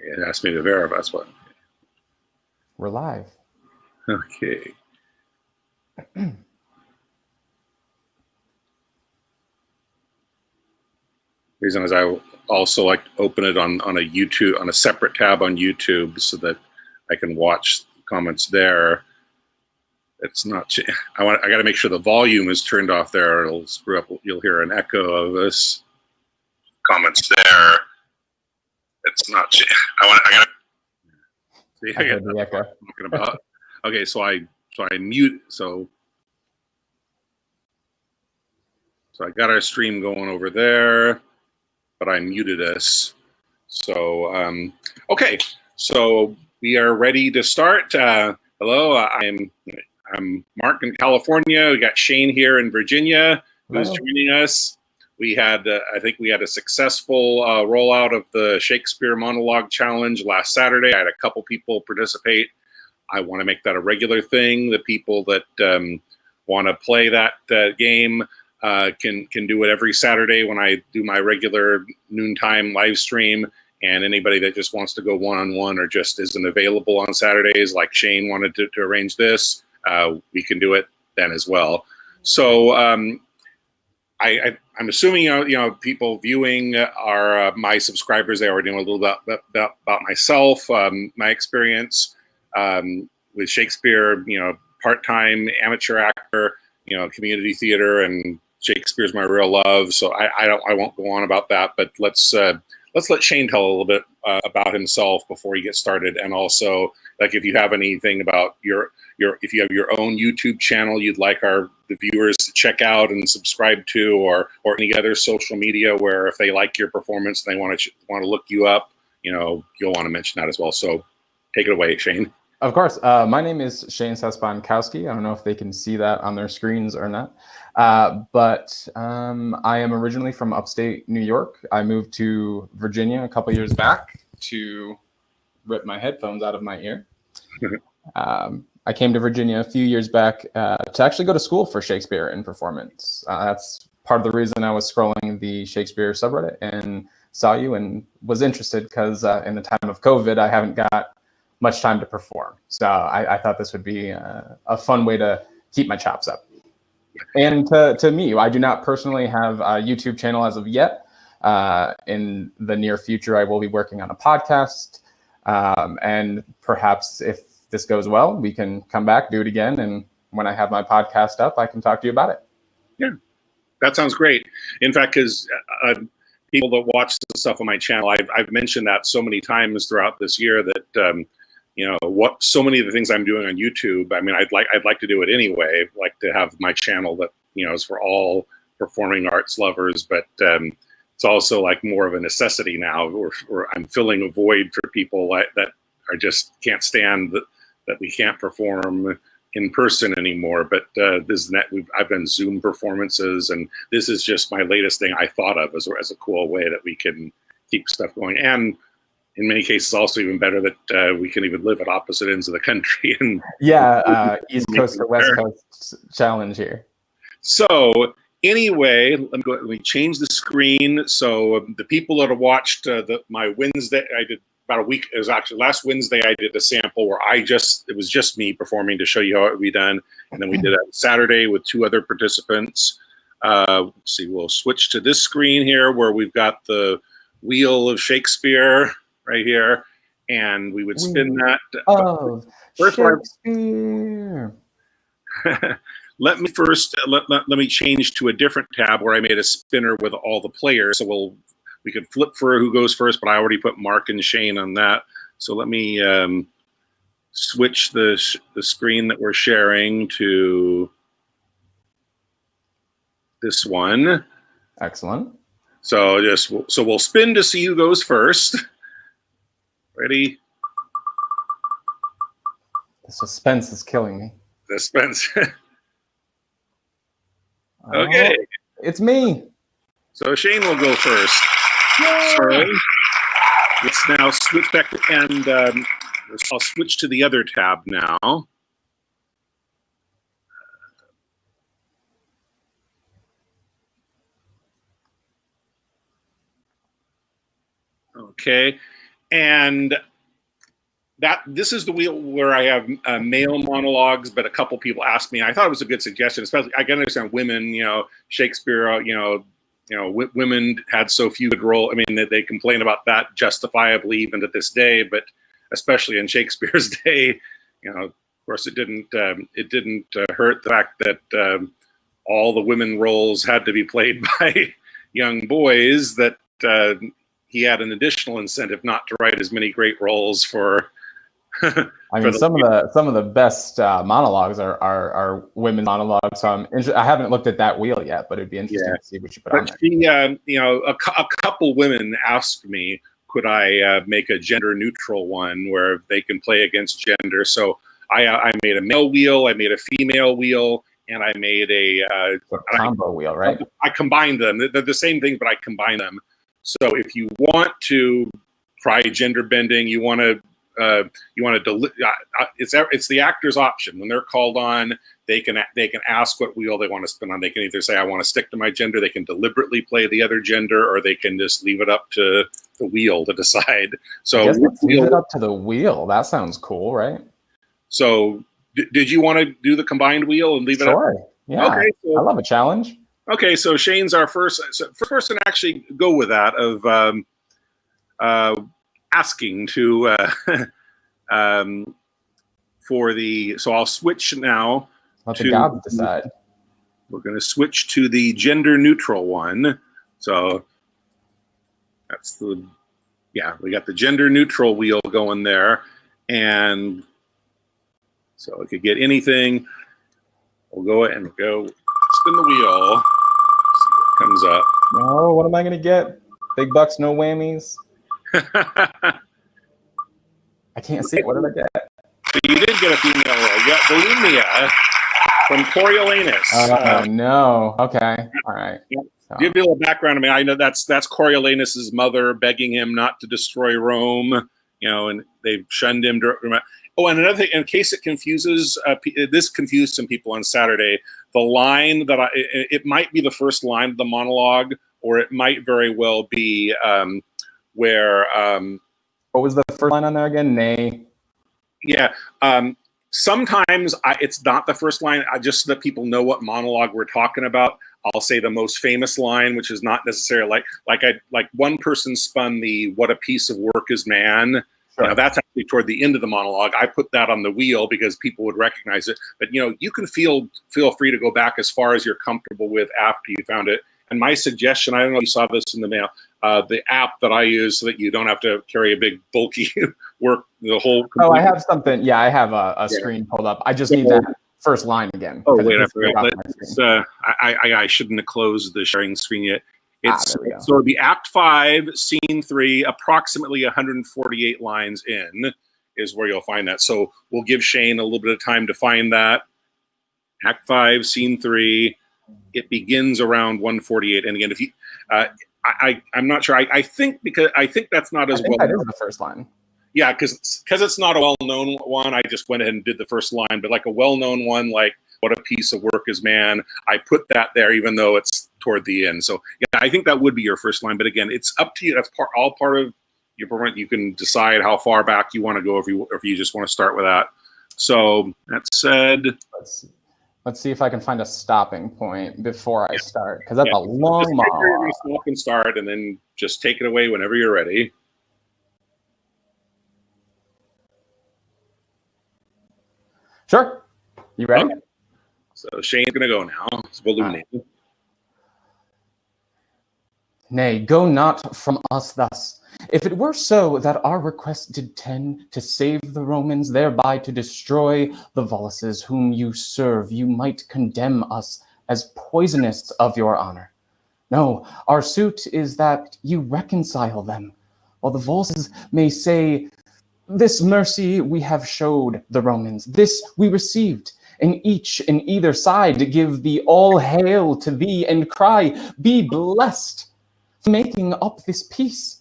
It asked me to verify. That's what. We're live. Okay. Reason is I also like to open it on a YouTube, on a separate tab on YouTube, so that I can watch comments there. It's not. I got to make sure the volume is turned off there. It'll screw up. You'll hear an echo of this. Comments there. It's not. I got. See, I get the echo. Talking about. Okay, so I mute. So I got our stream going over there, but I muted us. So okay, so we are ready to start. Hello, I'm Mark in California. We got Shane here in Virginia, who's joining us. We had, I think we had a successful rollout of the Shakespeare Monologue Challenge last Saturday. I had a couple people participate. I want to make that a regular thing. The people that want to play that game can do it every Saturday when I do my regular noontime live stream. And anybody that just wants to go one-on-one or just isn't available on Saturdays, like Shane wanted to arrange this, we can do it then as well. So I'm assuming people viewing are my subscribers. They already know a little bit about myself, my experience with Shakespeare. Part-time amateur actor, community theater, and Shakespeare's my real love. So I won't go on about that. But let's let Shane tell a little bit about himself before he gets started, and also like if you have anything about if you have your own YouTube channel you'd like the viewers to check out and subscribe to, or any other social media where if they like your performance and they want to look you up, you'll want to mention that as well. So take it away, Shane. Of course. My name is Shane Saspankowski. I don't know if they can see that on their screens or not. But I am originally from upstate New York. I moved to Virginia a couple years back to rip my headphones out of my ear. I came to Virginia a few years back to actually go to school for Shakespeare and performance. That's part of the reason I was scrolling the Shakespeare subreddit and saw you and was interested, because in the time of COVID, I haven't got much time to perform. So I thought this would be a fun way to keep my chops up. And to me, I do not personally have a YouTube channel as of yet. In the near future, I will be working on a podcast. And perhaps if this goes well, we can come back, do it again. And when I have my podcast up, I can talk to you about it. Yeah, that sounds great. In fact, because people that watch the stuff on my channel, I've mentioned that so many times throughout this year that, so many of the things I'm doing on YouTube, I mean, I'd like to do it anyway. I'd like to have my channel that, is for all performing arts lovers, but it's also like more of a necessity now, or I'm filling a void for people that are just can't stand that we can't perform in person anymore. But I've done Zoom performances, and this is just my latest thing I thought of as a cool way that we can keep stuff going. And in many cases, also even better that we can even live at opposite ends of the country. And East Coast to West Coast challenge here. So anyway, let me change the screen. So the people that have watched my Wednesday, I did about a week. It was actually last Wednesday. I did a sample where it was just me performing to show you how it would be done, and then we did it Saturday with 2 other participants. Let's see, we'll switch to this screen here where we've got the wheel of Shakespeare right here, and we would spin that. Oh, Shakespeare. Let me first let me change to a different tab where I made a spinner with all the players. So we could flip for who goes first, but I already put Mark and Shane on that. So let me switch the screen that we're sharing to this one. Excellent. So we'll spin to see who goes first. Ready? The suspense is killing me. Suspense. Okay. It's me. So Shane will go first. So let's now switch back and I'll switch to the other tab now. Okay. and this is the wheel where I have male monologues, but a couple people asked me. I thought it was a good suggestion, especially I can understand women. Shakespeare. Women had so few good roles. I mean, they complain about that justifiably even to this day, but especially in Shakespeare's day, of course, it didn't hurt the fact that all the women roles had to be played by young boys. That he had an additional incentive not to write as many great roles for. I mean, some of the best monologues are women monologues. So I haven't looked at that wheel yet, but it'd be interesting to see what you put on there. A couple women asked me, could I make a gender neutral one where they can play against gender? So I made a male wheel, I made a female wheel, and I made a combo wheel, right? I combined them. They're the same thing, but I combine them. So if you want to try gender bending, you want to it's the actor's option. When they're called on, they can ask what wheel they want to spin on. They can either say, I want to stick to my gender, they can deliberately play the other gender, or they can just leave it up to the wheel to decide. So leave it up to the wheel. That sounds cool, right? So did you want to do the combined wheel and leave it up? Sure. Yeah. Okay. So, I love a challenge. Okay, so Shane's our first person to actually go with that of asking to for the. So I'll switch now. Let the gods decide. We're going to switch to the gender neutral one. So that's we got the gender neutral wheel going there, and so it could get anything. We'll go and go spin the wheel. See what comes up. Oh, what am I going to get? Big bucks, no whammies. I can't see it. What did I get? You did get a female role. You got Volumnia from Coriolanus. Oh, no. Okay. All right. So. Give you a little background. I mean, I know that's Coriolanus's mother begging him not to destroy Rome, and they've shunned him. Oh, and another thing, in case it confuses, this confused some people on Saturday. The line that it might be the first line of the monologue, or it might very well be where. What was the first line on there again? Nay. Yeah. Sometimes it's not the first line. Just so that people know what monologue we're talking about, I'll say the most famous line, which is not necessarily like one person spun the "What a piece of work is man." Sure. That's actually toward the end of the monologue. I put that on the wheel because people would recognize it. But you can feel free to go back as far as you're comfortable with after you found it. And my suggestion, I don't know if you saw this in the mail, the app that I use so that you don't have to carry a big bulky work the whole. Oh, I have something. Yeah, I have a screen pulled up. I just need that first line again. Oh wait, I forgot. I shouldn't have closed the sharing screen yet. So the Act 5, Scene 3, approximately 148 lines in is where you'll find that. So we'll give Shane a little bit of time to find that. Act 5, Scene 3. It begins around 148. And again, if you, I'm not sure. I think that's not as well. That is the first line. Yeah, because it's not a well-known one. I just went ahead and did the first line. But like a well-known one, like "What a piece of work is man," I put that there, even though it's toward the end. So yeah, I think that would be your first line. But again, it's up to you. That's all part of your performance. You can decide how far back you want to go, if you just want to start with that. So that said. Let's see if I can find a stopping point before I start, because that's a long monologue. Stop and start, and then just take it away whenever you're ready. Sure. You ready? Okay. So Shane's going to go now. It's Volumnia. Nay, go not from us thus. If it were so that our request did tend to save the Romans, thereby to destroy the Volsces whom you serve, you might condemn us as poisonous of your honor. No, our suit is that you reconcile them, while the Volsces may say, this mercy we have showed the Romans, this we received, and each in either side give thee all hail to thee, and cry, be blessed, for making up this peace.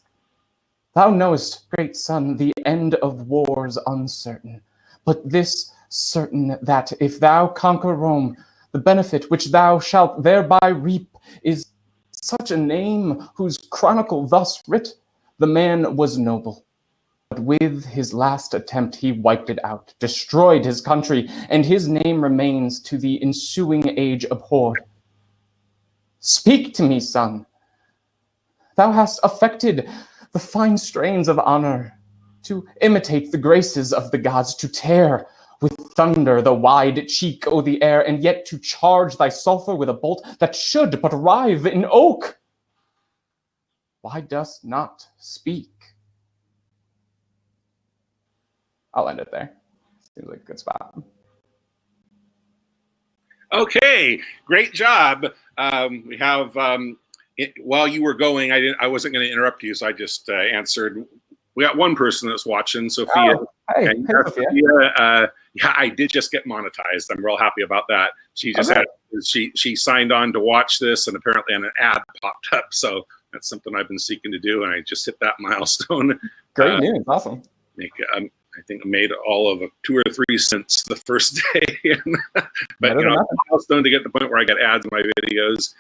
Thou knowest, great son, the end of war's uncertain, but this certain, that if thou conquer Rome, the benefit which thou shalt thereby reap is such a name whose chronicle thus writ, the man was noble, But with his last attempt, he wiped it out, destroyed his country, and his name remains to the ensuing age abhorred. Speak to me, son. Thou hast affected the fine strains of honor, to imitate the graces of the gods, to tear with thunder the wide cheek o' the air, and yet to charge thy sulphur with a bolt that should but rive in oak. Why dost not speak? I'll end it there. Seems like a good spot. Okay, great job. We have while you were going, I wasn't going to interrupt you, so I just answered. We got one person that's watching, Sophia. Oh, hey, Sophia. Yeah, I did just get monetized. I'm real happy about that. She just had she signed on to watch this, and apparently an ad popped up. So that's something I've been seeking to do, and I just hit that milestone. Great news, awesome. I think I made all of 2 or 3 cents the first day, but milestone to get to the point where I got ads in my videos,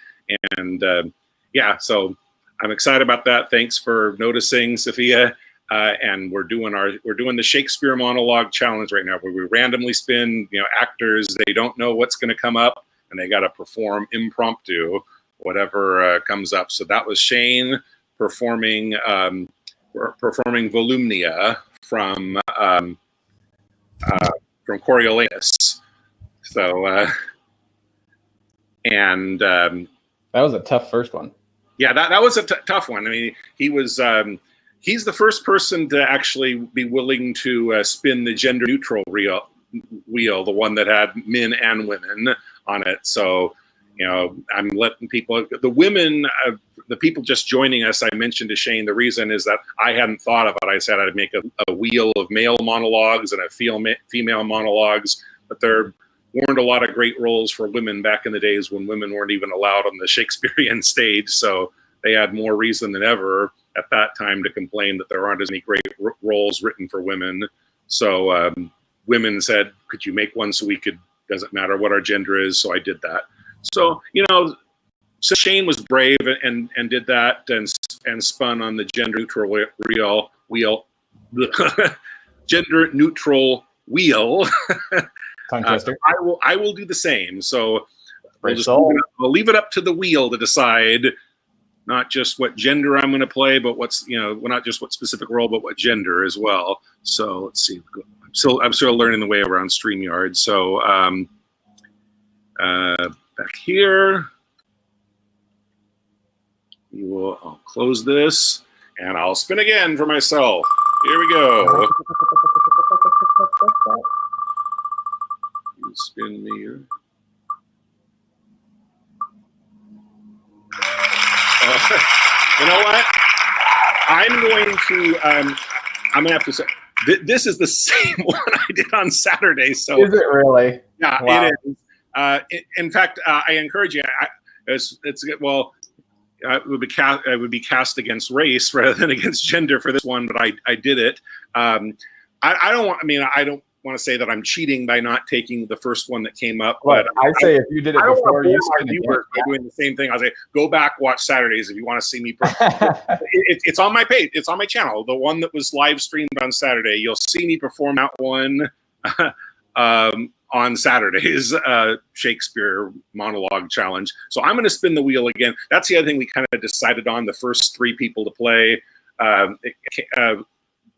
and yeah, so I'm excited about that. Thanks for noticing, Sophia. And we're doing the Shakespeare Monologue challenge right now, where we randomly spin, actors. They don't know what's going to come up, and they got to perform impromptu whatever comes up. So that was Shane performing Volumnia from Coriolanus. So and that was a tough first one. Yeah, that was a tough one. I mean, he was. He's the first person to actually be willing to spin the gender-neutral wheel, the one that had men and women on it. So, I'm letting people, the women, the people just joining us, I mentioned to Shane, the reason is that I hadn't thought of it. I said I'd make a wheel of male monologues and a female monologues, but there weren't a lot of great roles for women back in the days when women weren't even allowed on the Shakespearean stage. So they had more reason than ever at that time to complain that there aren't as many great roles written for women. So women said, could you make one so we could, doesn't matter what our gender is. So I did that. So, so Shane was brave and did that and spun on the gender neutral wheel, gender neutral wheel. I will do the same. So I'll leave it up to the wheel to decide not just what gender I'm going to play, but what's, not just what specific role, but what gender as well. So let's see. I'm still learning the way around StreamYard. So back here, I'll close this and I'll spin again for myself. Here we go. You spin me here. You know what? I'm going to have to say, this is the same one I did on Saturday. So is it really? Yeah, wow. It is. In fact, I encourage you. It would be cast against race rather than against gender for this one, but I did it. I don't want to say that I'm cheating by not taking the first one that came up. But I say if you did it before, you viewers by doing the same thing. I'll say go back, watch Saturdays if you want to see me. It's on my page. It's on my channel. The one that was live streamed on Saturday. You'll see me perform that one on Saturdays. Shakespeare Monologue challenge. So I'm going to spin the wheel again. That's the other thing we kind of decided on. The first 3 people to play.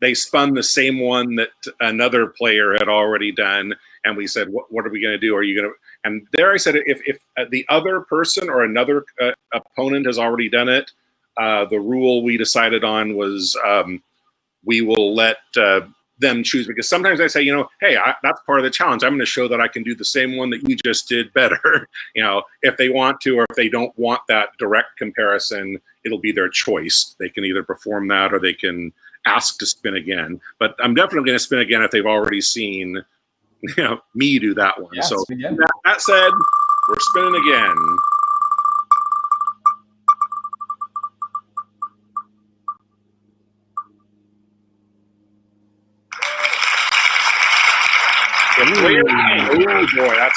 They spun the same one that another player had already done, and we said, "What are we going to do? Are you going to?" And there, I said, if the other person or another opponent has already done it, the rule we decided on was we will let them choose, because sometimes I say, hey, that's part of the challenge. I'm going to show that I can do the same one that you just did better. If they want to, or if they don't want that direct comparison, it'll be their choice. They can either perform that or they can ask to spin again. But I'm definitely going to spin again if they've already seen me do that one. Yeah, so that said, we're spinning again. Oh boy, I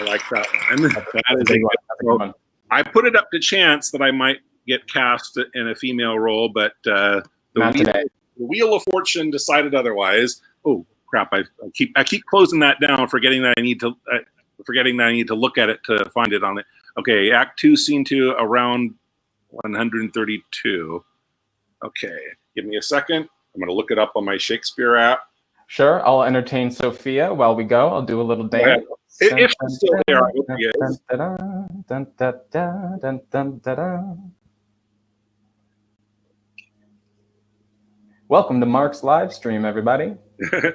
like that one. That is a good one. I put it up to chance that I might get cast in a female role, but the The Wheel of Fortune decided otherwise. Oh crap! I keep closing that down, forgetting that I need to look at it to find it on it. Okay, Act 2, Scene 2, around 132. Okay, give me a second. I'm going to look it up on my Shakespeare app. Sure, I'll entertain Sophia while we go. I'll do a little dance. If she's still there, I hope she is. Welcome to Mark's live stream, everybody. I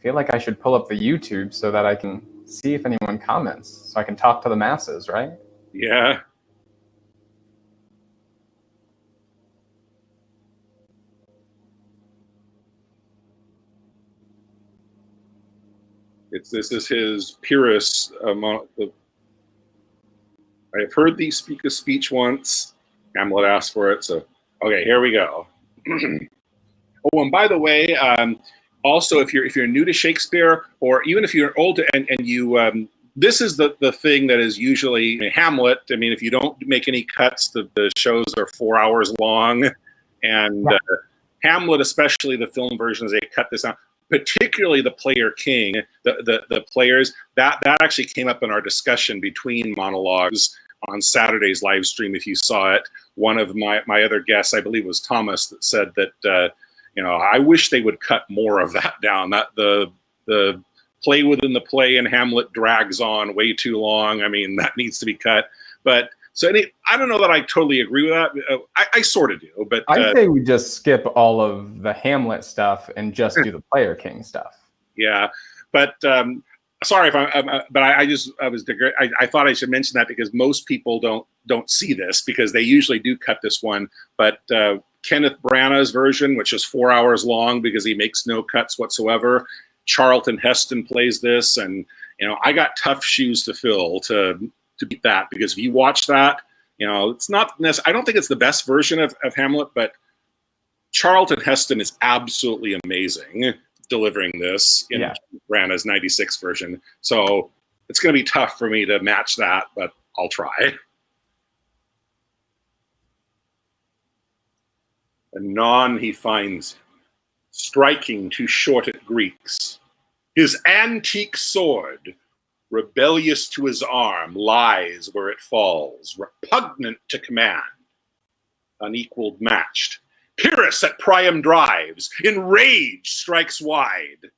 feel like I should pull up the YouTube so that I can see if anyone comments, so I can talk to the masses, right? Yeah. This is his Pyrrhus. I have heard thee speak a speech once. Hamlet asked for it, so okay, here we go. Oh, and by the way, also if you're new to Shakespeare, or even if you're old and you this is the thing that is usually Hamlet. I mean, if you don't make any cuts, the shows are 4 hours long, and Hamlet, especially the film versions, they cut this out. Particularly the player king, the players, that actually came up in our discussion between monologues on Saturday's live stream. If you saw it, one of my other guests, I believe was Thomas, that said that I wish they would cut more of that down. That the play within the play in Hamlet drags on way too long. I mean, that needs to be cut. But I don't know that I totally agree with that. I sort of do, but I say we just skip all of the Hamlet stuff and just do the player king stuff. Yeah, but sorry if I thought I should mention that because most people don't see this because they usually do cut this one. But Kenneth Branagh's version, which is 4 hours long because he makes no cuts whatsoever. Charlton Heston plays this, and I got tough shoes to fill to beat that, because if you watch that, it's not I don't think it's the best version of Hamlet, but Charlton Heston is absolutely amazing delivering this in Branagh's 96 version. So it's going to be tough for me to match that, but I'll try. Anon he finds him, striking too short at Greeks. His antique sword, rebellious to his arm, lies where it falls, repugnant to command, unequaled matched. Pyrrhus at Priam drives, in rage strikes wide.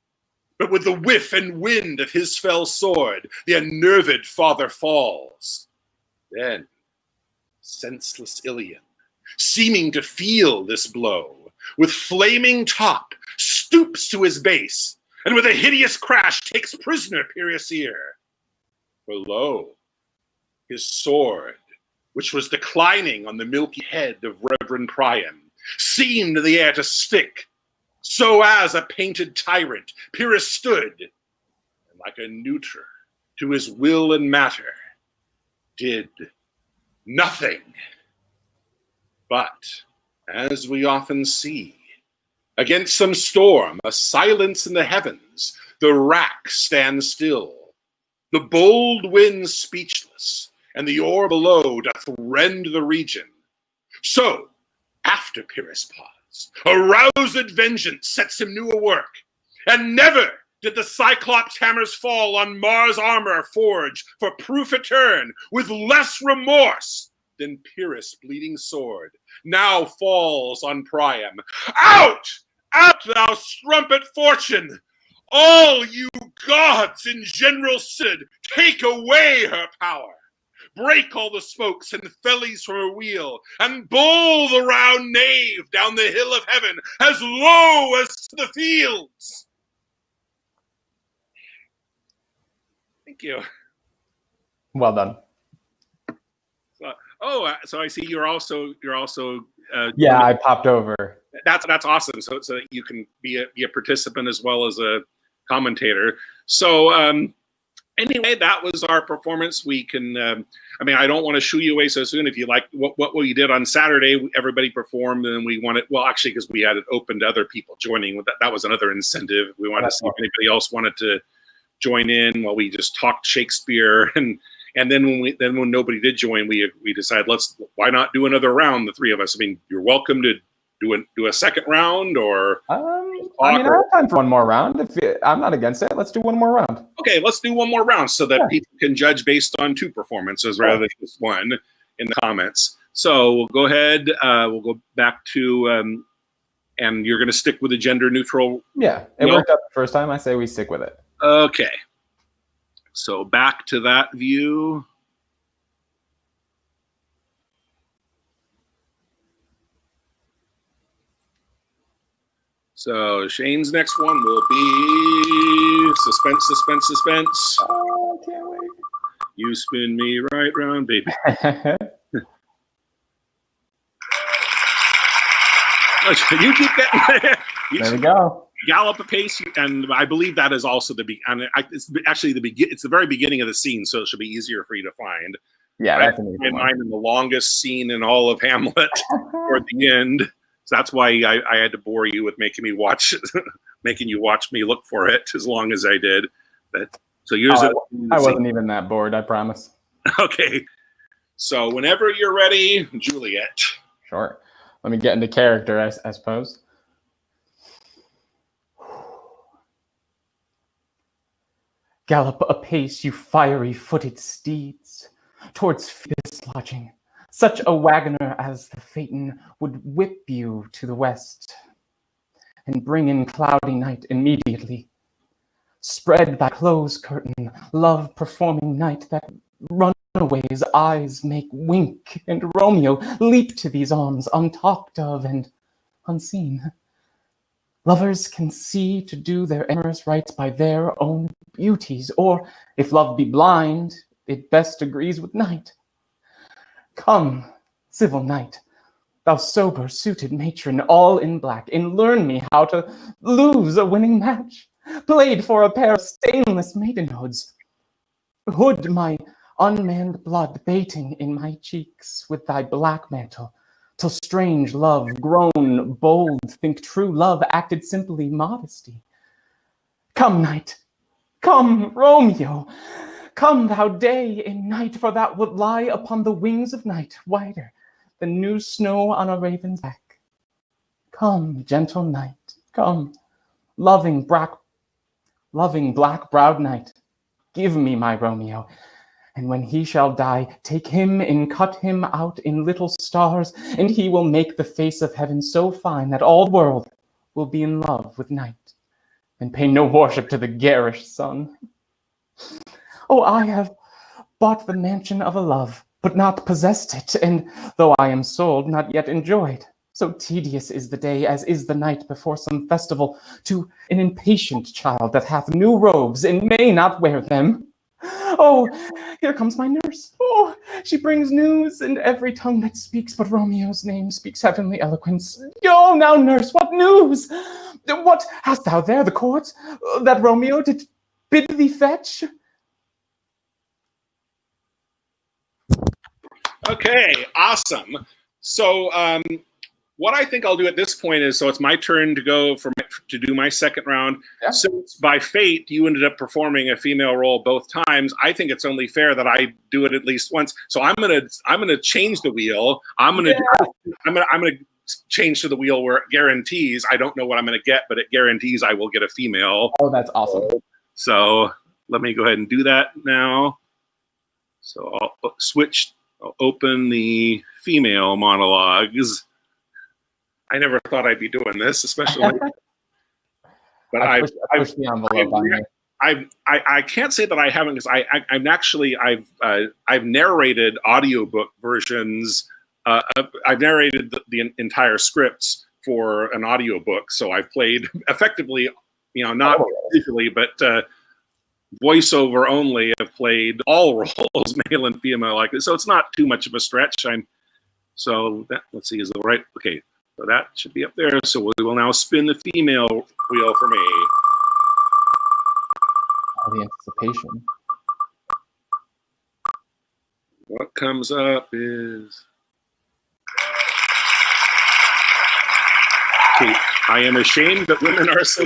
But with the whiff and wind of his fell sword, the unnerved father falls. Then, senseless Ilion, seeming to feel this blow, with flaming top, stoops to his base, and with a hideous crash takes prisoner Pyrrhus' ear. For lo, his sword, which was declining on the milky head of Reverend Priam, seemed in the air to stick. So as a painted tyrant, Pyrrhus stood, and like a neuter to his will and matter, did nothing. But, as we often see, against some storm, a silence in the heavens, the rack stands still. The bold winds speechless, and the oar below doth rend the region. So, after Pyrrhus paused, aroused vengeance sets him new a work, and never did the Cyclops hammers fall on Mars' armor forge for proof etern, with less remorse than Pyrrhus' bleeding sword now falls on Priam. Out! Out, thou strumpet fortune! All you gods in general synod, take away her power. Break all the spokes and fellies from her wheel, and bowl the round nave down the hill of heaven as low as to the fields. Thank you. Well done. So I see you're also. Yeah, I popped over. That's awesome. So that you can be a participant as well as a commentator. So anyway, that was our performance. We can. I don't want to shoo you away so soon. If you like what we did on Saturday, everybody performed, and we wanted. Well, actually, because we had it open to other people joining. That was another incentive. We wanted to see if anybody else wanted to join in while we just talked Shakespeare, and then when nobody did join, we decided why not do another round, the three of us. I mean, you're welcome to do a second round, or I have time for one more round. I'm not against it. Let's do one more round. Okay, let's do one more round so that people can judge based on two performances rather than just one in the comments. So we'll go ahead. We'll go back to, and you're going to stick with the gender neutral. Yeah, it worked out the first time. I say we stick with it. Okay. So back to that view. So Shane's next one will be suspense, suspense, suspense. Oh, I can't wait. You spin me right round, baby. You keep getting there we go. Gallop a pace, and I believe that is also it's actually it's the very beginning of the scene, so it should be easier for you to find. Yeah, that's an easy one. In the longest scene in all of Hamlet toward the end. So that's why I had to bore you with making you watch me look for it as long as I did. But so yours. I wasn't even that bored, I promise. Okay. So whenever you're ready, Juliet. Sure. Let me get into character, I suppose. Gallop apace, you fiery-footed steeds, towards fierce lodging. Such a wagoner as the Phaeton would whip you to the west, and bring in cloudy night immediately. Spread thy close curtain, love performing night, that runaways' eyes make wink, and Romeo leap to these arms, untalked of and unseen. Lovers can see to do their amorous rites by their own beauties, or, if love be blind, it best agrees with night. Come, civil knight, thou sober-suited matron, all in black, and learn me how to lose a winning match, played for a pair of stainless maidenhoods. Hood my unmanned blood bating in my cheeks with thy black mantle, till strange love, grown bold, think true love acted simply modesty. Come, knight, come, Romeo, come thou day and night, for thou wilt lie upon the wings of night, whiter than new snow on a raven's back. Come, gentle knight, come, loving black-browed knight, give me my Romeo, and when he shall die, take him and cut him out in little stars, and he will make the face of heaven so fine that all the world will be in love with night, and pay no worship to the garish sun. Oh, I have bought the mansion of a love, but not possessed it, and though I am sold, not yet enjoyed. So tedious is the day, as is the night before some festival, to an impatient child that hath new robes and may not wear them. Oh, here comes my nurse. Oh, she brings news, and every tongue that speaks but Romeo's name speaks heavenly eloquence. Yo, now, nurse, what news? What hast thou there, the court, that Romeo did bid thee fetch? Okay, awesome. So what I think I'll do at this point is, so it's my turn to go to do my second round. Yeah. Since by fate you ended up performing a female role both times, I think it's only fair that I do it at least once. So I'm gonna change the wheel. I'm gonna change to the wheel where it guarantees. I don't know what I'm gonna get, but it guarantees I will get a female. Oh, that's awesome. So let me go ahead and do that now. So I'll switch. I'll open the female monologues. I never thought I'd be doing this, especially. But I pushed the envelope on you. I can't say that I haven't, because I've narrated audiobook versions. I've narrated the entire scripts for an audiobook, so I've played effectively, not visually, but voiceover only. I've played all roles, male and female, like this. So it's not too much of a stretch. Let's see, is the right, okay. So that should be up there. So we will now spin the female wheel for me. Oh, the anticipation. What comes up is... Okay, I am ashamed that women are so...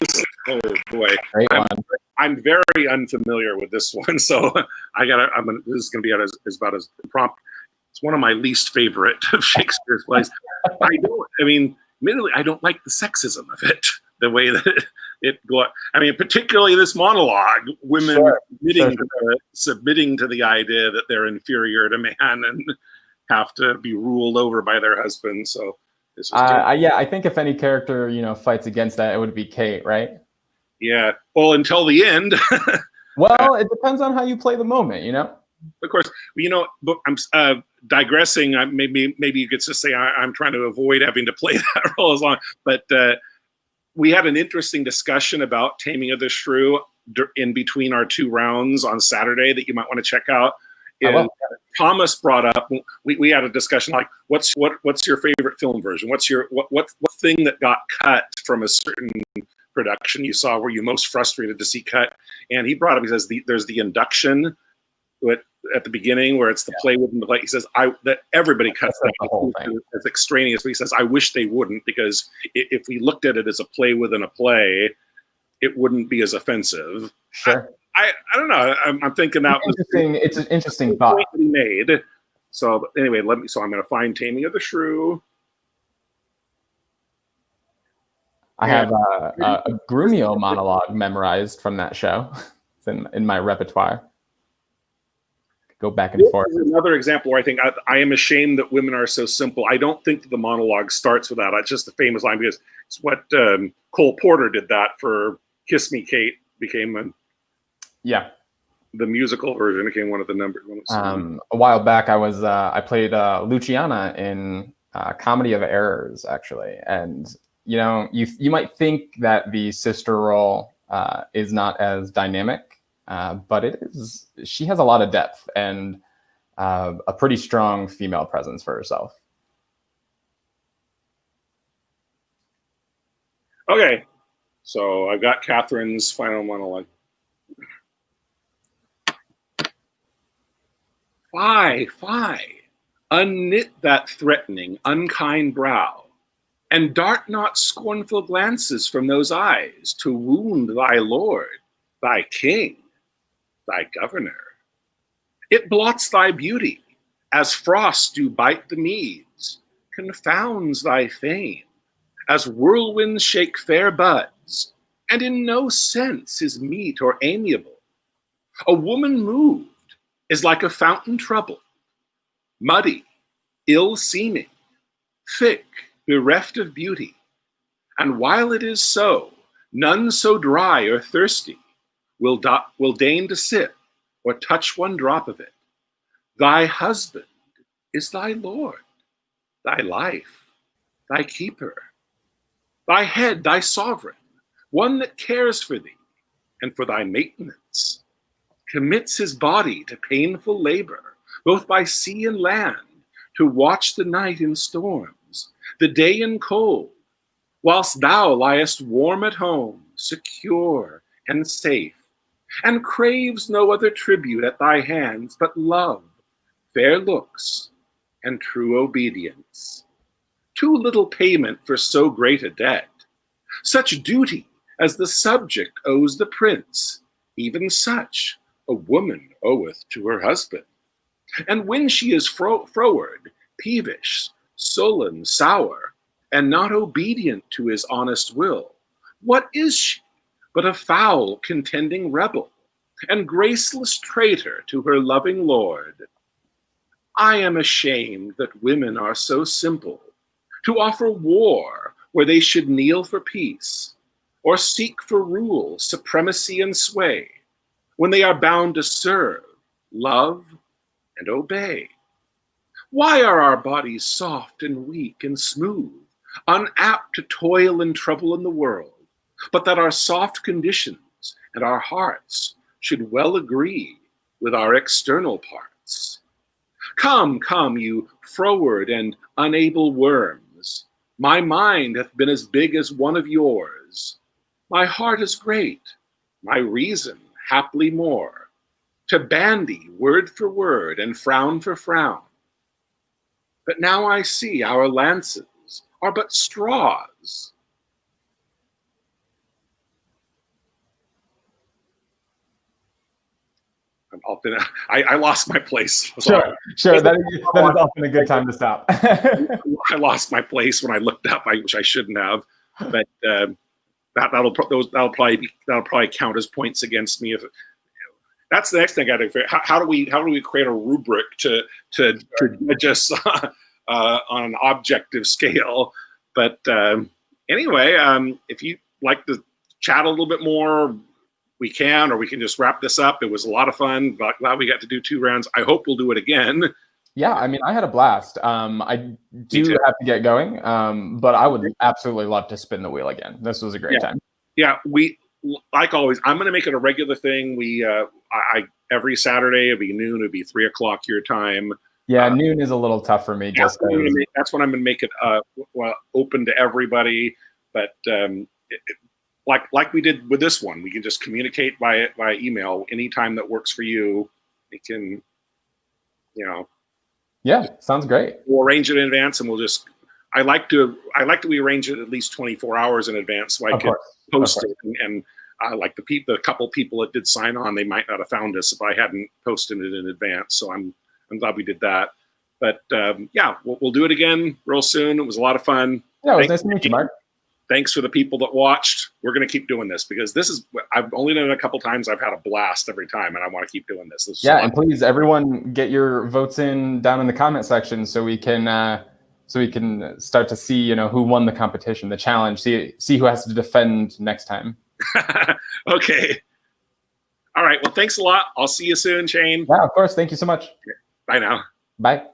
Oh, boy. Great one. I'm very unfamiliar with this one, so this is gonna be about as prompt. It's one of my least favorite of Shakespeare's plays. Admittedly, I don't like the sexism of it, the way that it go. I mean, particularly this monologue, women submitting to the idea that they're inferior to man and have to be ruled over by their husband. So this is I think if any character, fights against that, it would be Kate, right? Yeah. Well, until the end. Well, it depends on how you play the moment, Of course, but I'm digressing. Maybe you could just say I'm trying to avoid having to play that role as long. But we had an interesting discussion about Taming of the Shrew in between our 2 rounds on Saturday that you might want to check out. Thomas brought up. We had a discussion like, what's your favorite film version? What's what thing that got cut from a certain production you saw were you most frustrated to see cut? And he brought up. He says there's the induction at the beginning where it's the play within the play. He says that everybody cuts that the whole thing as extraneous. But he says I wish they wouldn't, because if we looked at it as a play within a play, it wouldn't be as offensive. Sure. I don't know. I'm thinking that was interesting. It's an interesting thought that he made. So anyway, So I'm going to find Taming of the Shrew. I have a Grumio monologue memorized from that show. It's in my repertoire. Go back and forth. This is another example where I think I am ashamed that women are so simple. I don't think that the monologue starts with that. It's just the famous line, because it's what Cole Porter did that for Kiss Me, Kate, became the musical version became one of the number ones. A while back, I played Luciana in Comedy of Errors, actually, and you might think that the sister role is not as dynamic, but it is. She has a lot of depth and a pretty strong female presence for herself. Okay, so I've got Catherine's final monologue. Fie, unknit that threatening, unkind brow, and dart not scornful glances from those eyes to wound thy lord, thy king, thy governor. It blots thy beauty, as frosts do bite the meads, confounds thy fame, as whirlwinds shake fair buds, and in no sense is meet or amiable. A woman moved is like a fountain troubled, muddy, ill-seeming, thick, bereft of beauty. And while it is so, none so dry or thirsty will deign to sip or touch one drop of it. Thy husband is thy lord, thy life, thy keeper, thy head, thy sovereign, one that cares for thee and for thy maintenance, commits his body to painful labor, both by sea and land, to watch the night in storms, the day in cold, whilst thou liest warm at home, secure and safe, and craves no other tribute at thy hands but love, fair looks, and true obedience. Too little payment for so great a debt. Such duty as the subject owes the prince, even such a woman oweth to her husband. And when she is froward, peevish, sullen, sour, and not obedient to his honest will, what is she but a foul contending rebel, and graceless traitor to her loving lord? I am ashamed that women are so simple, to offer war where they should kneel for peace, or seek for rule, supremacy, and sway, when they are bound to serve, love, and obey. Why are our bodies soft and weak and smooth, unapt to toil and trouble in the world, but that our soft conditions and our hearts should well agree with our external parts? Come, you froward and unable worms, my mind hath been as big as one of yours. My heart is great, my reason haply more, to bandy word for word and frown for frown. But now I see our lances are but straws. I lost my place. Sure. That is often a good time to stop. I lost my place when I looked up, which I shouldn't have. But that'll probably count as points against me. If that's the next thing I got to figure. How do we create a rubric to judge us on an objective scale? But anyway, if you like to chat a little bit more, we can, or we can just wrap this up. It was a lot of fun. Glad we got to do 2 rounds. I hope we'll do it again. Yeah, I mean, I had a blast. I do have to get going, but I would absolutely love to spin the wheel again. This was a great time. Yeah, we, like always, I'm going to make it a regular thing. Every Saturday, it'll be noon, it'll be 3 o'clock your time. Yeah, noon is a little tough for me. That's when I'm going to make it open to everybody. But like we did with this one, we can just communicate via email anytime that works for you. We can, Yeah, sounds great. We'll arrange it in advance, and I like to we arrange it at least 24 hours in advance, so I can post it. And like the couple people that did sign on, they might not have found us if I hadn't posted it in advance. So I'm glad we did that. But yeah, we'll do it again real soon. It was a lot of fun. Yeah, it was nice to meet you, Mark. Thanks for the people that watched. We're going to keep doing this because I've only done it a couple times. I've had a blast every time, and I want to keep doing this. Yeah, and please, everyone, get your votes in down in the comment section so we can start to see who won the competition, the challenge. See who has to defend next time. Okay. All right. Well, thanks a lot. I'll see you soon, Shane. Yeah, of course. Thank you so much. Bye now. Bye.